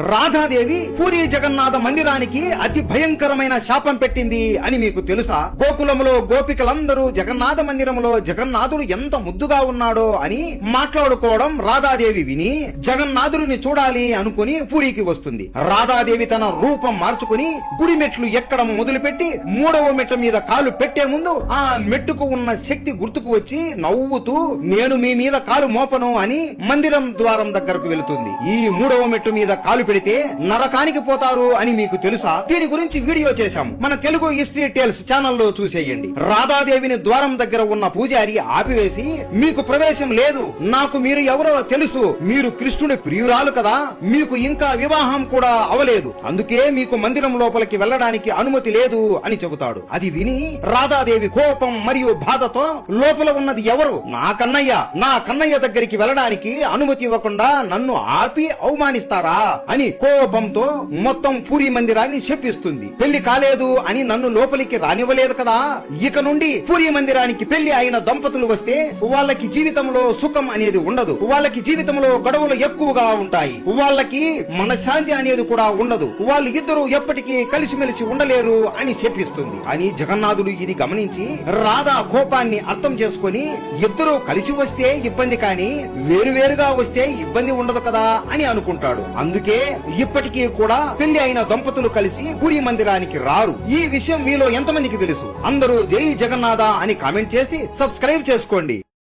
రాధాదేవి పూరి జగన్నాథ మందిరానికి అతి భయంకరమైన శాపం పెట్టింది అని మీకు తెలుసా? గోకులంలో గోపికలందరూ జగన్నాథ మందిరంలో జగన్నాథుడు ఎంత ముద్దుగా ఉన్నాడో అని మాట్లాడుకోవడం రాధాదేవి విని జగన్నాథుడిని చూడాలి అనుకుని పూరికి వస్తుంది. రాధాదేవి తన రూపం మార్చుకుని గుడి మెట్లు ఎక్కడం మొదలుపెట్టి 3వ మెట్ల మీద కాలు పెట్టే ముందు ఆ మెట్టుకు ఉన్న శక్తి గుర్తుకు వచ్చి నవ్వుతూ నేను మీ మీద కాలు మోపను అని మందిరం ద్వారం దగ్గరకు వెళుతుంది. ఈ 3వ మెట్టు మీద కాలు పెడితే నరకానికి పోతారు అని మీకు తెలుసా? దీని గురించి వీడియో చేశాము, మన తెలుగు హిస్టరీ టేల్స్ ఛానల్లో చూసేయండి. రాధాదేవిని ద్వారం దగ్గర ఉన్న పూజారి ఆపివేసి మీకు ప్రవేశం లేదు, నాకు మీరు ఎవరో తెలుసు, మీరు కృష్ణుడి ప్రియురాలు కదా, మీకు ఇంకా వివాహం కూడా అవలేదు, అందుకే మీకు మందిరం లోపలికి వెళ్ళడానికి అనుమతి లేదు అని చెబుతాడు. అది విని రాధాదేవి కోపం మరియు బాధతో లోపల ఉన్నది ఎవరు, నా కన్నయ్య దగ్గరికి వెళ్ళడానికి అనుమతి ఇవ్వకుండా నన్ను ఆపి అవమానిస్తారా అని కోపంతో మొత్తం పూరి మందిరాన్ని చెప్పిస్తుంది. పెళ్లి కాలేదు అని నన్ను లోపలికి రానివ్వలేదు కదా, ఇక నుండి పూరి మందిరానికి పెళ్లి అయిన దంపతులు వస్తే వాళ్ళకి జీవితంలో సుఖం అనేది ఉండదు, వాళ్ళకి జీవితంలో గొడవలు ఎక్కువగా ఉంటాయి, వాళ్ళకి మనశ్శాంతి అనేది కూడా ఉండదు, వాళ్ళు ఇద్దరు ఎప్పటికీ కలిసిమెలిసి ఉండలేరు అని చెప్పిస్తుంది. అని జగన్నాథుడు ఇది గమనించి రాధా కోపాన్ని అర్థం చేసుకుని ఇద్దరు కలిసి వస్తే ఇబ్బంది కానీ వేరువేరుగా వస్తే ఇబ్బంది ఉండదు కదా అని అనుకుంటాడు. అందుకే ఇప్పటికీ కూడా పెళ్లి అయిన దంపతులు కలిసి పూరి మందిరానికి రారు. ఈ విషయం మీలో ఎంతమందికి తెలుసు? అందరూ జై జగన్నాథ అని కామెంట్ చేసి సబ్స్క్రైబ్ చేసుకోండి.